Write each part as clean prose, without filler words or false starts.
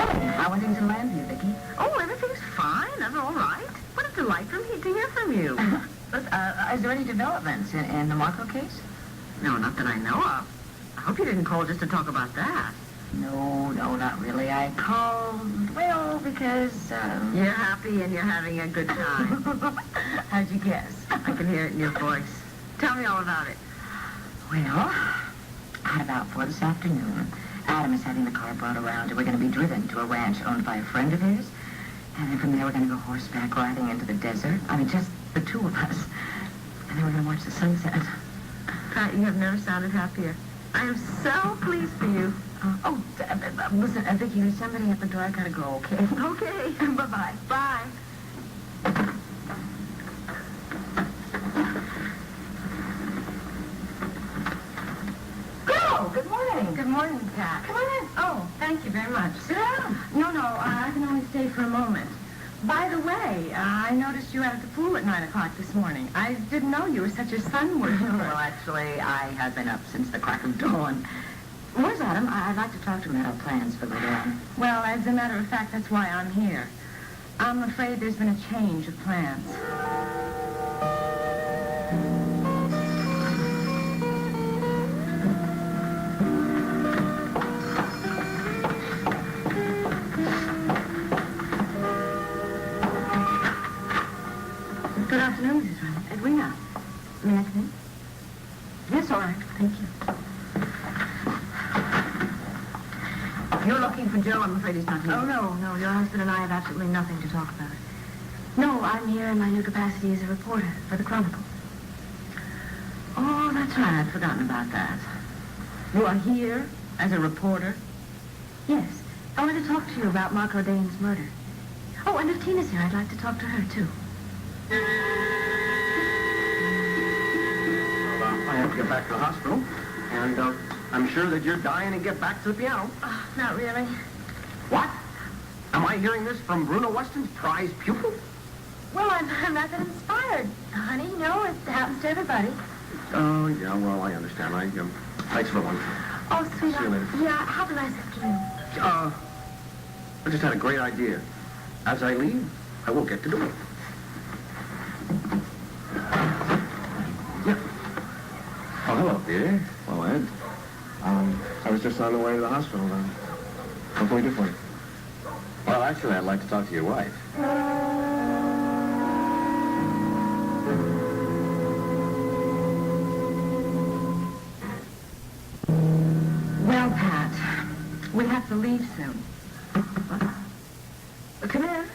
How are things in Llanview, Viki? Oh, everything's fine. I'm all right. What a delight to hear from you. Is there any developments in the Marco case? No, not that I know of. I hope you didn't call just to talk about that. No, not really. I called, well, because, You're happy and you're having a good time. How'd you guess? I can hear it in your voice. Tell me all about it. Well, at about 4 this afternoon, Adam is having the car brought around, and we're going to be driven to a ranch owned by a friend of his. And then from there, we're going to go horseback riding into the desert. I mean, just the two of us. And then we're going to watch the sunset. Pat, you have never sounded happier. I am so pleased for you. Listen, Viki, there's somebody at the door. I got to go, okay? Okay. Bye-bye. Bye. Good morning. Good morning, Pat. Come on in. Oh, thank you very much. Sit down. No, I can only stay for a moment. By the way, I noticed you out at the pool at 9 o'clock this morning. I didn't know you were such a sun worshiper. Well, actually, I have been up since the crack of dawn. Where's Adam? I'd like to talk to him about our plans for later on. Well, as a matter of fact, that's why I'm here. I'm afraid there's been a change of plans. Good afternoon, Mrs. Vernon. Edwina. May I come in? Yes, all right. Thank you. You're looking for Joe. I'm afraid he's not here. Oh, no. Your husband and I have absolutely nothing to talk about. No, I'm here in my new capacity as a reporter for the Chronicle. Oh, that's right. I'd forgotten about that. You are here as a reporter? Yes. I want to talk to you about Marco Dane's murder. Oh, and if Tina's here, I'd like to talk to her, too. Well, I have to get back to the hospital, and I'm sure that you're dying to get back to the piano. Not really. What? Am I hearing this from Bruno Weston's prize pupil? Well, I'm not that inspired, honey. You know, it happens to everybody. Oh, yeah, well, I understand. Thanks for lunch. Oh, sweetheart. See you later. Yeah, have a nice afternoon. I just had a great idea. As I leave, I will get to do it. Yeah. Oh, hello, dear. Hello, Ed. I was just on the way to the hospital. What can we do for you? Well, actually, I'd like to talk to your wife. Well, Pat, we have to leave soon. Come in.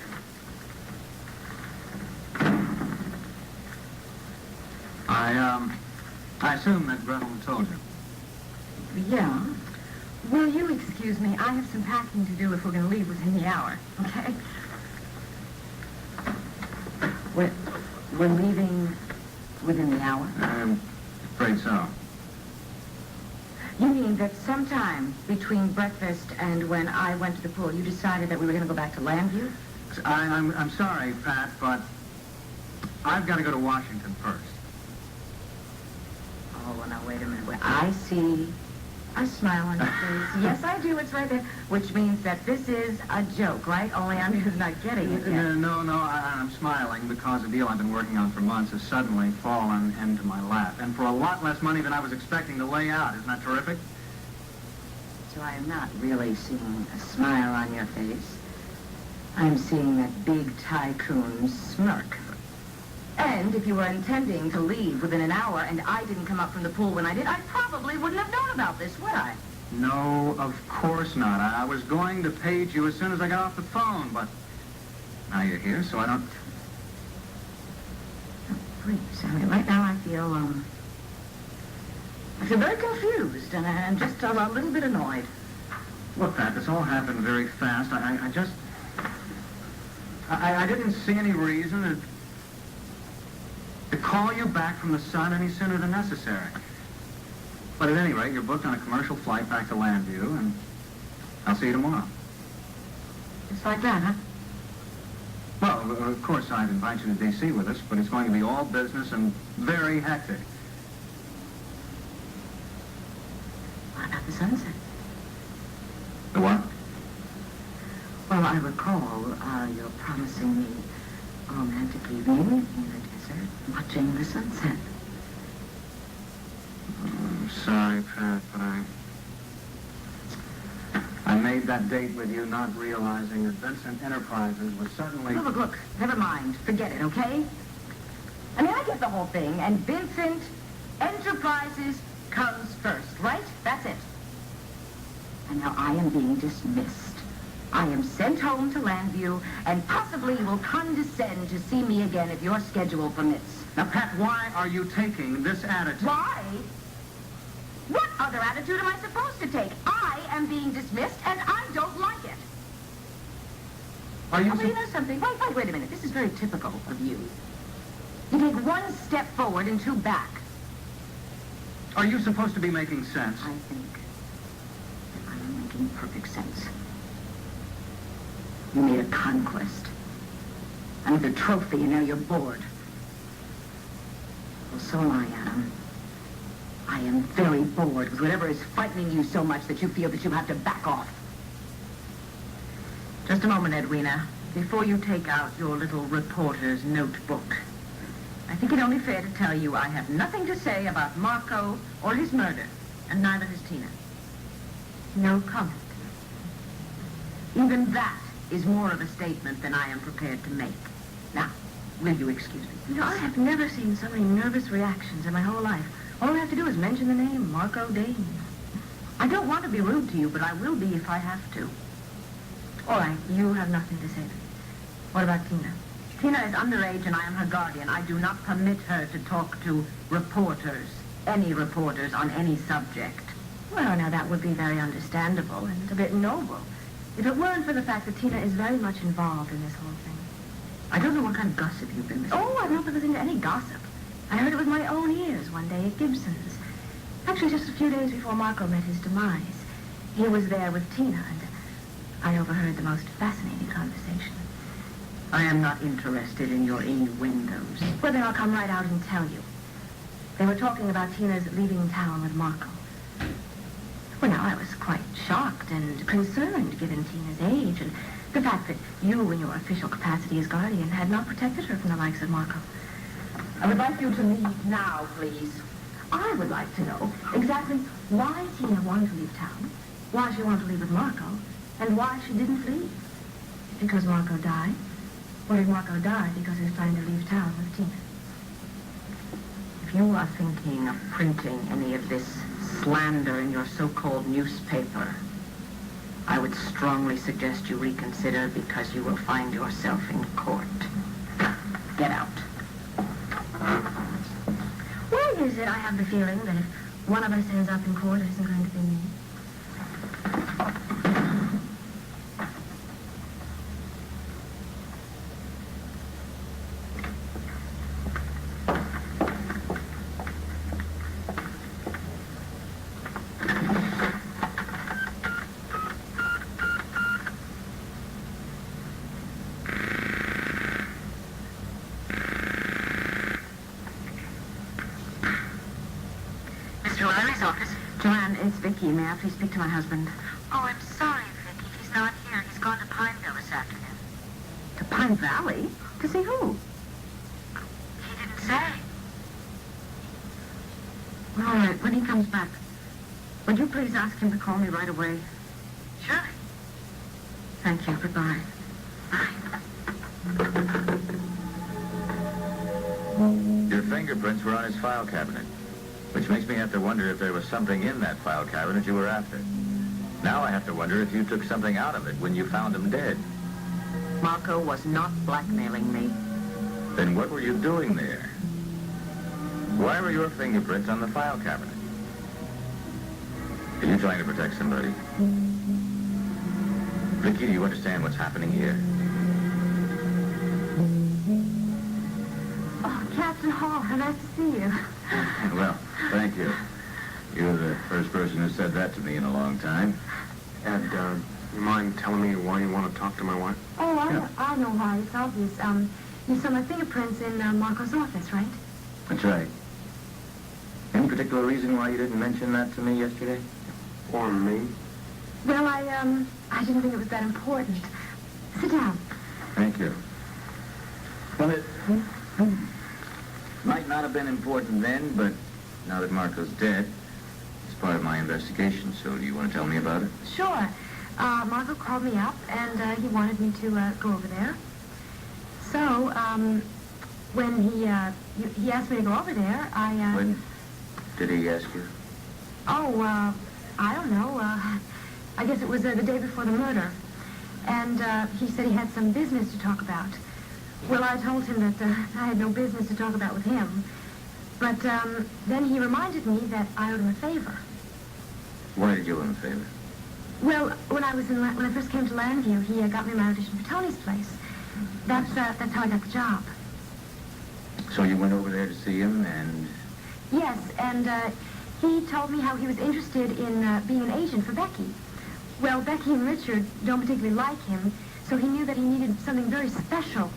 I assume that Gretel told you. Yeah. Will you excuse me? I have some packing to do if we're going to leave within the hour, okay? We're leaving within the hour? I'm afraid so. You mean that sometime between breakfast and when I went to the pool, you decided that we were going to go back to Llanview? I'm sorry, Pat, but I've got to go to Washington first. Oh, well, now, wait a minute. I see a smile on your face. Yes, I do. It's right there. Which means that this is a joke, right? Only I'm just not getting it yet. No, I'm smiling because a deal I've been working on for months has suddenly fallen into my lap. And for a lot less money than I was expecting to lay out. Isn't that terrific? So I am not really seeing a smile on your face. I'm seeing that big tycoon smirk. And if you were intending to leave within an hour and I didn't come up from the pool when I did, I probably wouldn't have known about this, would I? No, of course not. I was going to page you as soon as I got off the phone, but now you're here, so I don't... Oh, please. I mean, right now I feel very confused and I'm just a little bit annoyed. Look, Pat, this all happened very fast. I didn't see any reason to call you back from the sun any sooner than necessary. But at any rate, you're booked on a commercial flight back to Llanview, and I'll see you tomorrow. It's like that, huh? Well, of course, I'd invite you to D.C. with us, but it's going to be all business and very hectic. What about the sunset? The what? I recall, you're promising me a romantic evening in the desert, watching the sunset. I'm sorry, Pat, but I made that date with you not realizing that Vincent Enterprises was suddenly... Look, never mind. Forget it, okay? I mean, I get the whole thing, and Vincent Enterprises comes first, right? That's it. And now I am being dismissed. I am sent home to Llanview, and possibly you will condescend to see me again if your schedule permits. Now, Pat, why are you taking this attitude? Why? What other attitude am I supposed to take? I am being dismissed, and I don't like it. Are you... Oh, well, you know something? Wait a minute. This is very typical of you. You take one step forward and two back. Are you supposed to be making sense? I think that I am making perfect sense. You made a conquest. Another trophy, and now you're bored. Well, so am I, Adam. I am very bored with whatever is frightening you so much that you feel that you have to back off. Just a moment, Edwina. Before you take out your little reporter's notebook, I think it only fair to tell you I have nothing to say about Marco or his murder, and neither has Tina. No comment. Even that is more of a statement than I am prepared to make. Now, will you excuse me? You know, I have never seen so many nervous reactions in my whole life. All I have to do is mention the name, Marco Dane. I don't want to be rude to you, but I will be if I have to. All right, you have nothing to say to me. What about Tina? Tina is underage and I am her guardian. I do not permit her to talk to reporters, any reporters, on any subject. Well, now, that would be very understandable and a bit noble, if it weren't for the fact that Tina is very much involved in this whole thing. I don't know what kind of gossip you've been listening to. Oh, I've not been listening to any gossip. I heard it with my own ears one day at Gibson's. Actually, just a few days before Marco met his demise. He was there with Tina, and I overheard the most fascinating conversation. I am not interested in your innuendos. Well, then I'll come right out and tell you. They were talking about Tina's leaving town with Marco. Well, now, I was quite shocked and concerned, given Tina's age, and the fact that you, in your official capacity as guardian, had not protected her from the likes of Marco. I would like you to leave now, please. I would like to know exactly why Tina wanted to leave town, why she wanted to leave with Marco, and why she didn't leave. Because Marco died? Or did Marco die because he was trying to leave town with Tina? If you are thinking of printing any of this slander in your so-called newspaper, I would strongly suggest you reconsider, because you will find yourself in court. Get out. Why is it I have the feeling that if one of us ends up in court, it isn't going to be me? Joanne, it's Viki. May I please speak to my husband? Oh, I'm sorry, Viki. He's not here. He's gone to Pineville this afternoon. To Pine Valley? To see who? He didn't say. Well, all right, when he comes back, would you please ask him to call me right away? Sure. Thank you. Goodbye. Your fingerprints were on his file cabinet, which makes me have to wonder if there was something in that file cabinet you were after. Now I have to wonder if you took something out of it when you found him dead. Marco was not blackmailing me. Then what were you doing there? Why were your fingerprints on the file cabinet? Are you trying to protect somebody? Viki, do you understand what's happening here? Oh, Captain Hall, nice to see you. Well, thank you. You're the first person who said that to me in a long time. Ed, you mind telling me why you want to talk to my wife? Oh, Yeah. I know why. It's obvious. You saw my fingerprints in Marco's office, right? That's right. Any particular reason why you didn't mention that to me yesterday? Or me? Well, I didn't think it was that important. Sit down. Thank you. Well, it might not have been important then, but now that Marco's dead, it's part of my investigation, so do you want to tell me about it? Sure. Marco called me up, and he wanted me to go over there. So, when he asked me to go over there, When did he ask you? Oh, I don't know. I guess it was the day before the murder. And he said he had some business to talk about. Well, I told him that I had no business to talk about with him. But then he reminded me that I owed him a favor. Why did you owe him a favor? Well, when I first came to Llanview, he got me my audition for Tony's place. That's how I got the job. So you went over there to see him, and... Yes, and he told me how he was interested in being an agent for Becky. Well, Becky and Richard don't particularly like him, so he knew that he needed something very special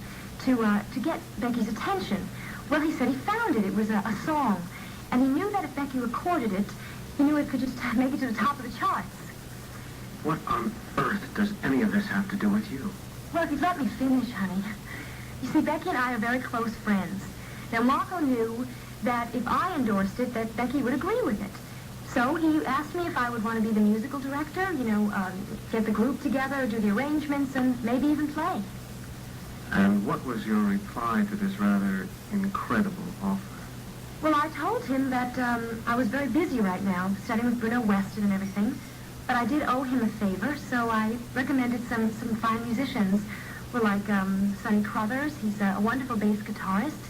to get Becky's attention. Well, he said he found it. It was a song. And he knew that if Becky recorded it, he knew it could just make it to the top of the charts. What on earth does any of this have to do with you? Well, if you'd let me finish, honey. You see, Becky and I are very close friends. Now, Marco knew that if I endorsed it, that Becky would agree with it. So he asked me if I would want to be the musical director, get the group together, do the arrangements, and maybe even play. And what was your reply to this rather incredible offer? Well, I told him that I was very busy right now, studying with Bruno Weston and everything. But I did owe him a favor, so I recommended some fine musicians. Well, like Sonny Crothers, he's a wonderful bass guitarist.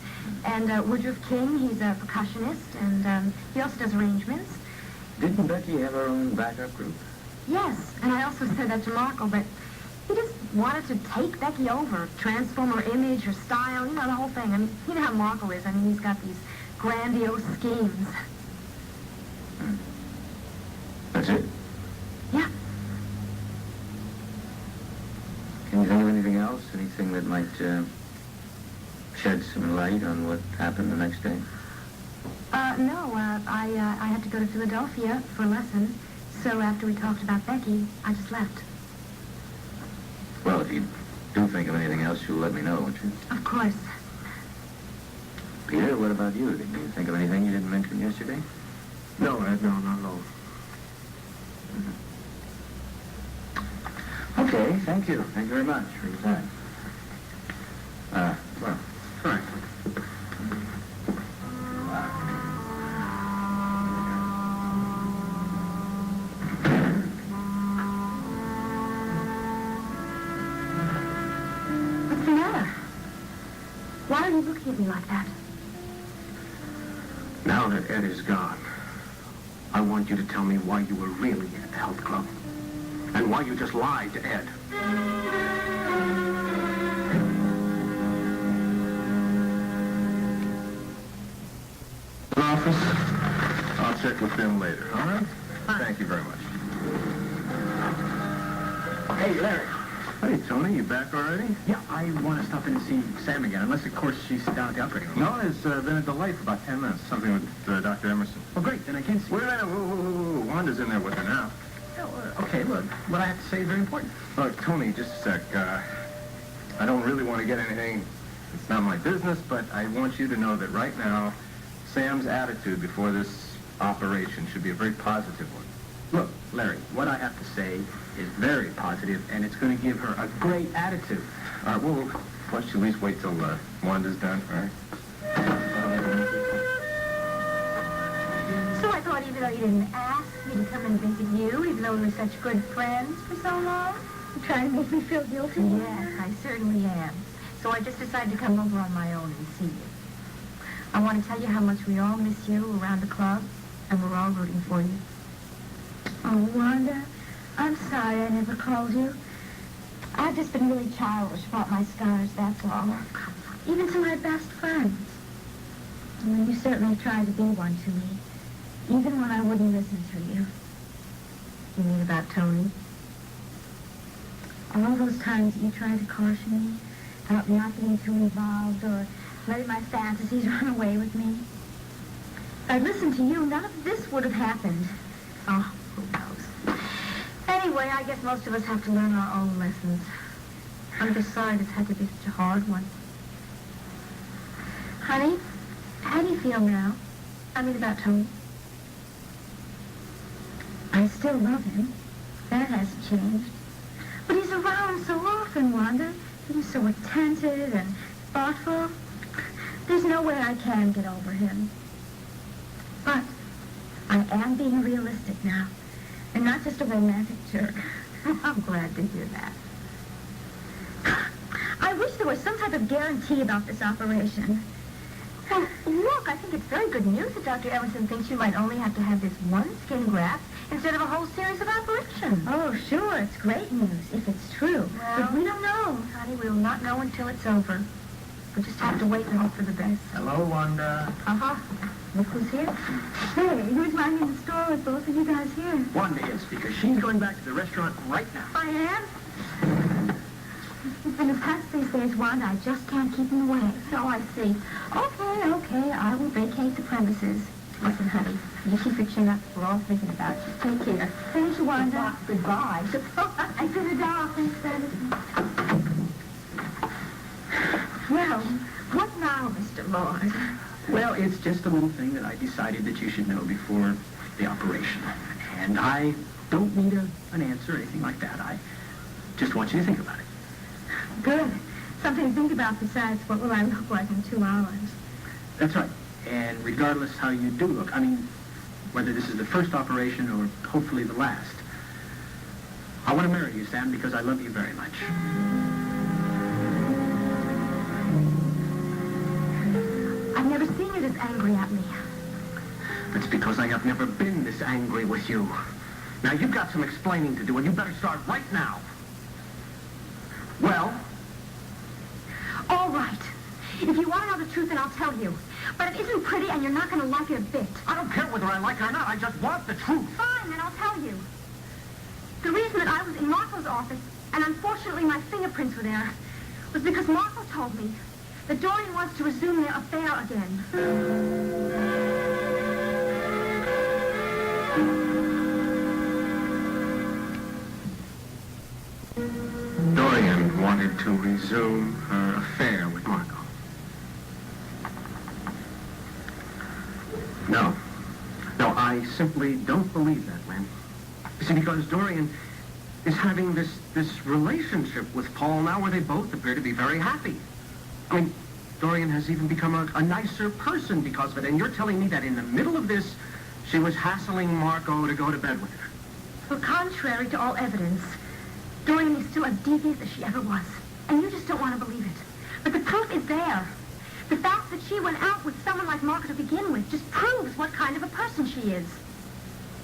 And Woodruff King, he's a percussionist, and he also does arrangements. Didn't Becky have her own backup group? Yes, and I also said that to Marco, but he just wanted to take Becky over, transform her image, her style, the whole thing. I mean, you know how Marco is. I mean, he's got these grandiose schemes. That's it? Yeah. Can you think of anything else? Anything that might shed some light on what happened the next day? No, I had to go to Philadelphia for a lesson, so after we talked about Becky, I just left. Well, if you do think of anything else, you'll let me know, won't you? Of course. Peter, what about you? Did you think of anything you didn't mention yesterday? No, Ed, no, not at all. Okay, thank you. Thank you very much for your time. Well, Fine. What's the matter? Why are you looking at me like that? Now that Ed is gone, I want you to tell me why you were really at the health club. And why you just lied to Ed. Office? I'll check with them later, all right? Thank you very much. Hey, Larry. Hey, Tony, you back already? Yeah, I want to stop in and see Sam again, unless, of course, she's down at the operating room. No, there's been a delay for about 10 minutes. Something with Dr. Emerson. Well, great, then I can see. Wait a minute. Whoa. Wanda's in there with her now. Okay, look, what I have to say is very important. Look, Tony, just a sec. I don't really want to get anything. It's not my business, but I want you to know that right now, Sam's attitude before this operation should be a very positive one. Look, Larry, what I have to say is very positive, and it's going to give her a great attitude. All right, well, why don't you at least wait till Wanda's done, all right? So I thought even though you didn't ask me to come and visit you, even though we were such good friends for so long, you're trying to make me feel guilty? Yes, I certainly am. So I just decided to come over on my own and see you. I want to tell you how much we all miss you around the club, and we're all rooting for you. Oh, Wanda, I'm sorry I never called you. I've just been really childish about my scars, that's all. Even to my best friends. And you certainly tried to be one to me, even when I wouldn't listen to you. You mean about Tony? All those times you tried to caution me about not getting too involved or letting my fantasies run away with me. If I'd listened to you, none of this would have happened. Oh, who knows? Anyway, I guess most of us have to learn our own lessons. And besides, it's had to be such a hard one. Honey, how do you feel now? I mean, about Tony. I still love him. That hasn't changed. But he's around so often, Wanda. He's so attentive and thoughtful. There's no way I can get over him. But I am being realistic now, and not just a romantic jerk. I'm glad to hear that. I wish there was some type of guarantee about this operation. Well, look, I think it's very good news that Dr. Emerson thinks you might only have to have this one skin graft instead of a whole series of operations. Oh, sure, it's great news, if it's true. Well, but we don't know. Honey, we'll not know until it's over. We'll just have to wait and hope for the best. Hello, Wanda. Uh-huh. Look who's here. Hey, who's minding the store with both of you guys here? Wanda is, because she's going back to the restaurant right now. I am? In the past 3 days, Wanda, I just can't keep him away. Oh, I see. Okay, I will vacate the premises. Listen, honey, you keep your chin up. We're all thinking about you. Take care. Thank you, Wanda. Goodbye. I put it off instead of... Well, what now, Mr. Lord? Well, it's just a little thing that I decided that you should know before the operation. And I don't need an answer or anything like that. I just want you to think about it. Good. Something to think about besides what will I look like in 2 hours. That's right. And regardless how you do look, I mean, whether this is the first operation or hopefully the last, I want to marry you, Sam, because I love you very much. I've never seen you this angry at me. That's because I have never been this angry with you. Now, you've got some explaining to do, and you better start right now. Well? All right. If you want to know the truth, then I'll tell you. But it isn't pretty, and you're not going to like it a bit. I don't care whether I like it or not. I just want the truth. Fine, then I'll tell you. The reason that I was in Marco's office, and unfortunately my fingerprints were there, was because Marco told me that Dorian wants to resume their affair again. Dorian wanted to resume her affair with Marco. No. No, I simply don't believe that, Lynn. You see, because Dorian is having this relationship with Paul now where they both appear to be very happy. I mean, Dorian has even become a nicer person because of it, and you're telling me that in the middle of this, she was hassling Marco to go to bed with her. Well, contrary to all evidence, Dorian is still as devious as she ever was. And you just don't want to believe it. But the proof is there. The fact that she went out with someone like Marco to begin with just proves what kind of a person she is.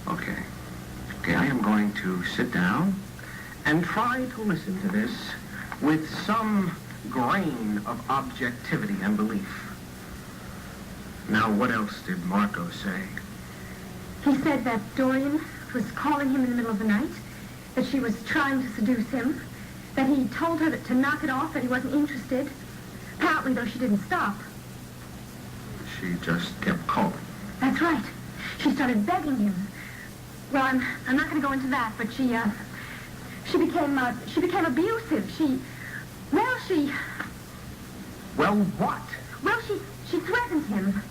Okay. Okay, I am going to sit down and try to listen to this with some grain of objectivity and belief. Now, what else did Marco say? He said that Dorian was calling him in the middle of the night, that she was trying to seduce him, that he told her to knock it off, that he wasn't interested. Apparently, though, she didn't stop. She just kept calling. That's right. She started begging him. Well, I'm not going to go into that, but she became abusive. Well, what? Well, she threatened him.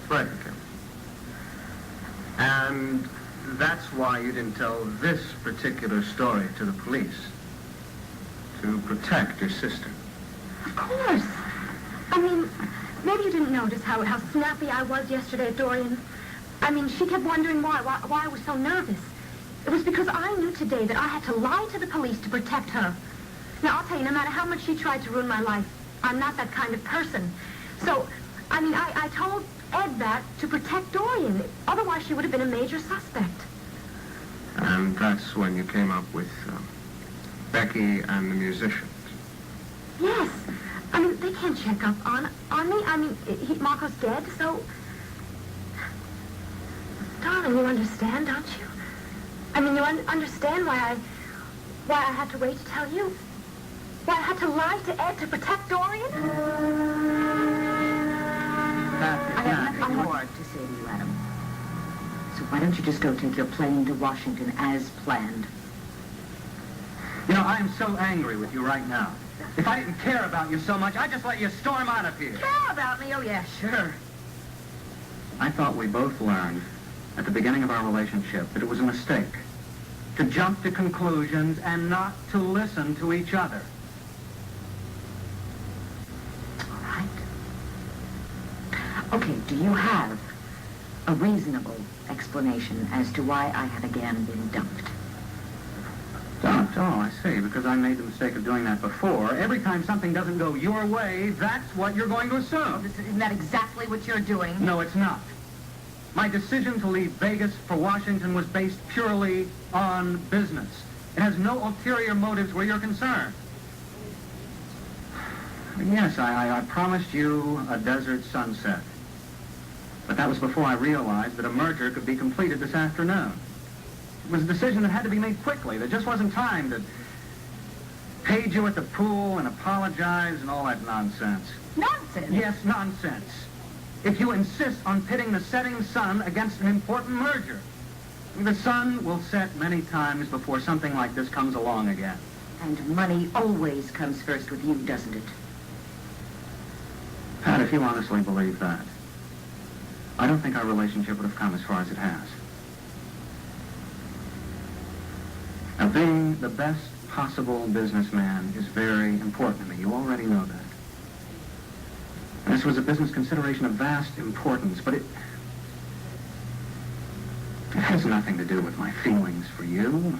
Threatened him. And that's why you didn't tell this particular story to the police. To protect your sister. Of course. I mean, maybe you didn't notice how snappy I was yesterday at Dorian. I mean, she kept wondering why I was so nervous. It was because I knew today that I had to lie to the police to protect her. Now, I'll tell you, no matter how much she tried to ruin my life, I'm not that kind of person. So, I mean, I told Ed that to protect Dorian. Otherwise, she would have been a major suspect. And that's when you came up with Becky and the musicians. Yes. I mean, they can't check up on me. I mean, Marco's dead, so... Darling, you understand, don't you? I mean, you understand why I had to wait to tell you? Why I had to lie to Ed to protect Dorian? I have nothing more to say to you, Adam. So why don't you just go take your plane to Washington as planned? You know, I am so angry with you right now. If I didn't care about you so much, I'd just let you storm out of here. Care about me? Oh, yeah, sure. I thought we both learned at the beginning of our relationship that it was a mistake to jump to conclusions and not to listen to each other. All right. Okay, do you have a reasonable explanation as to why I have again been dumped? Dumped? Oh, I see, because I made the mistake of doing that before. Every time something doesn't go your way, that's what you're going to assume. Isn't that exactly what you're doing? No, it's not. My decision to leave Vegas for Washington was based purely on business. It has no ulterior motives where you're concerned. Yes, I promised you a desert sunset. But that was before I realized that a merger could be completed this afternoon. It was a decision that had to be made quickly. There just wasn't time to page you at the pool and apologize and all that nonsense. Nonsense? Yes, nonsense. If you insist on pitting the setting sun against an important merger, the sun will set many times before something like this comes along again. And money always comes first with you, doesn't it? Pat, if you honestly believe that, I don't think our relationship would have come as far as it has. Now, being the best possible businessman is very important to me. You already know that. And this was a business consideration of vast importance, but it has nothing to do with my feelings for you.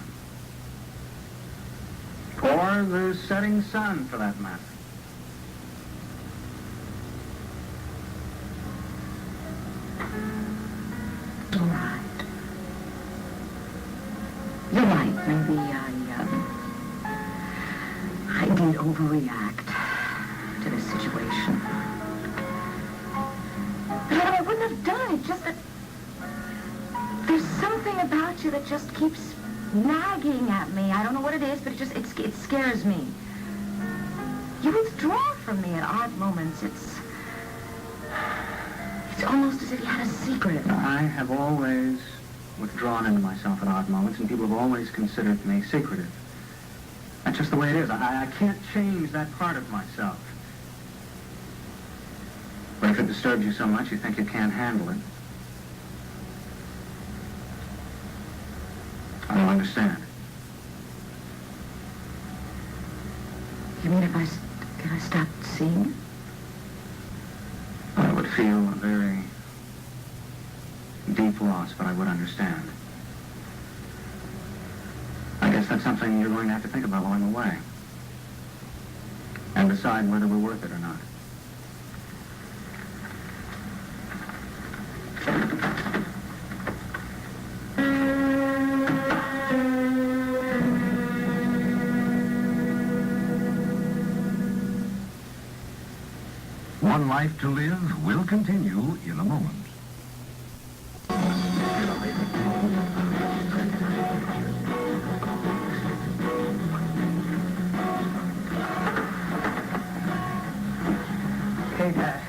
Or the setting sun, for that matter. All right. You're right. Maybe I did overreact to this situation. But I wouldn't have done it. Just that there's something about you that just keeps nagging at me. I don't know what it is, but it scares me. You withdraw from me at odd moments. It's almost as if you had a secret. I have always withdrawn into myself at odd moments, and people have always considered me secretive. That's just the way it is. I can't change that part of myself. But if it disturbs you so much, you think you can't handle it. I don't understand. You mean if I stopped seeing you? I would feel a very deep loss, but I would understand. I guess that's something you're going to have to think about while I'm away. And decide whether we're worth it or not. One Life to Live will continue in a moment. Hey, Pat.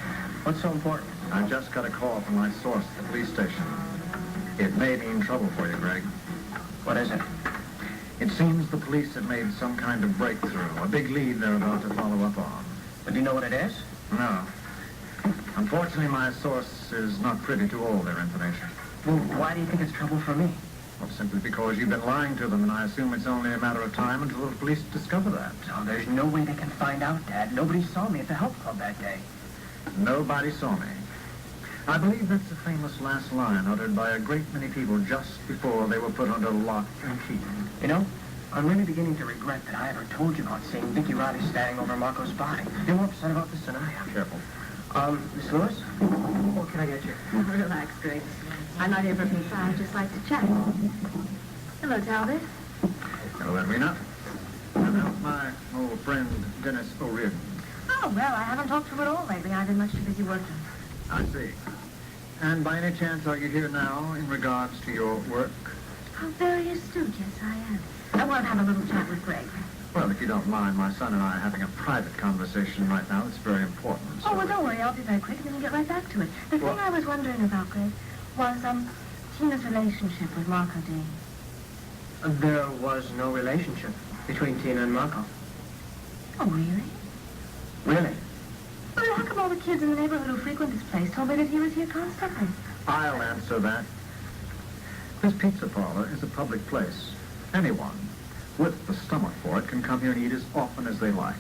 What's so important? I just got a call from my source at the police station. It may mean trouble for you, Greg. What is it? It seems the police have made some kind of breakthrough, a big lead they're about to follow up on. But do you know what it is? No. Unfortunately, my source is not privy to all their information. Well, why do you think it's trouble for me? Well, simply because you've been lying to them, and I assume it's only a matter of time until the police discover that. Oh, there's no way they can find out, Dad. Nobody saw me at the health club that day. Nobody saw me. I believe that's the famous last line uttered by a great many people just before they were put under lock and key. You know, I'm really beginning to regret that I ever told you about seeing Viki Riley standing over Marco's body. You're more upset about this than I am. Careful. Miss Lewis? What can I get you? Relax, Greg. I'm not here for pizza. I'd just like to chat. Hello, Talbot. Hello, Edwina. And how's my old friend, Dennis O'Riordan? Oh, well, I haven't talked to him at all lately. I've been much too busy working. I see. And by any chance, are you here now in regards to your work? Oh, very astute. Yes, I am. I want to have a little chat with Greg. Well, if you don't mind, my son and I are having a private conversation right now. It's very important. So Oh, well, don't worry. I'll be very quick and then we'll get right back to it. The thing I was wondering about, Greg, was, Tina's relationship with Marco Dean. There was no relationship. Between Tina and Marco. Oh, really? Really? Well, then how come all the kids in the neighborhood who frequent this place told me that he was here constantly? I'll answer that. This pizza parlor is a public place. Anyone with the stomach for it can come here and eat as often as they like.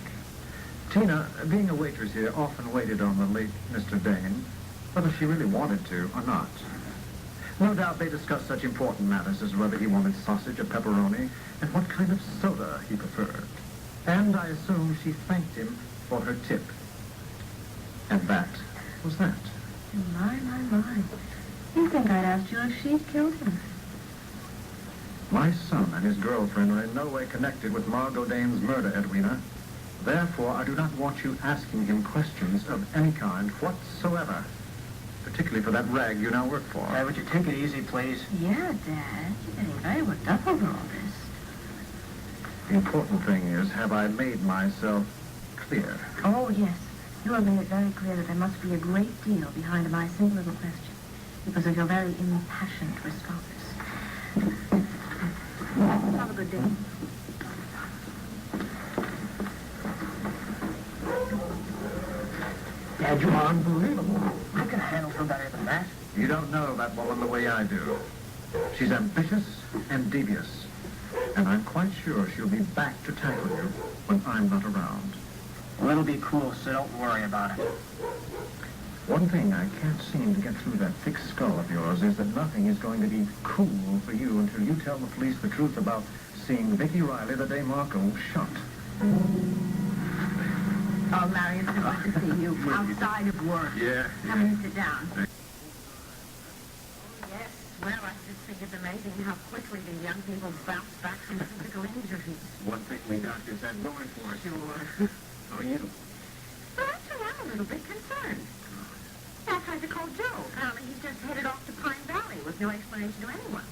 Tina, being a waitress here, often waited on the late Mr. Dane, whether she really wanted to or not. No doubt they discussed such important matters as whether he wanted sausage or pepperoni and what kind of soda he preferred. And I assume she thanked him for her tip. And that was that. My. You'd think I'd asked you if she'd killed him. My son and his girlfriend are in no way connected with Margot Dane's murder, Edwina. Therefore, I do not want you asking him questions of any kind whatsoever. Particularly for that rag you now work for. Dad, would you take it easy, please? Yeah, Dad. You're getting very worked up over all this. The important thing is, have I made myself clear? Oh, yes. You have made it very clear that there must be a great deal behind my simple little question because of your very impassioned responses. Have a good day. Dad, you are unbelievable. I could handle her better than that. You don't know that woman the way I do. She's ambitious and devious. And I'm quite sure she'll be back to tackle you when I'm not around. Well, it'll be cool, so don't worry about it. One thing I can't seem to get through that thick skull of yours is that nothing is going to be cool for you until you tell the police the truth about seeing Viki Riley the day Marco was shot. Oh, Larry, it's so good to see you outside of work. Yeah. Come in and sit down. Oh, yes. Well, I just think it's amazing how quickly the young people bounce back from physical injuries. One thing we doctors have going for us. Sure. How are you? Well, actually, I'm a little bit concerned. I tried to call Joe. Apparently, he's just headed off to Pine Valley with no explanation to anyone.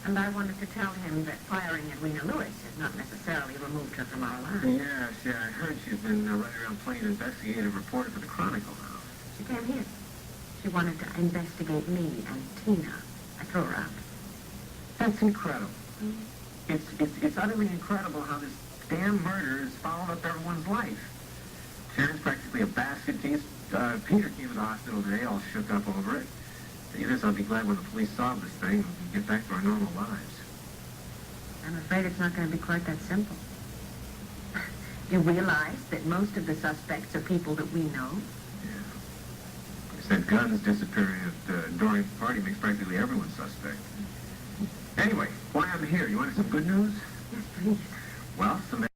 And I wanted to tell him that firing Edwina Lewis has not necessarily removed her from our lives. Yes, I heard she's been running around playing investigative reporter for the Chronicle now. She came here. She wanted to investigate me and Tina. I threw her out. That's incredible. It's utterly incredible how this damn murder has followed up everyone's life. Sharon's practically a basket case. Peter came to the hospital today all shook up over it. I guess I'll be glad when the police solve this thing and we can get back to our normal lives. I'm afraid it's not going to be quite that simple. You realize that most of the suspects are people that we know? Yeah. It's that guns disappearing at Dorian's party makes practically everyone suspect. Anyway, why I'm here? You wanted some good news? Yes, please. Well, Samantha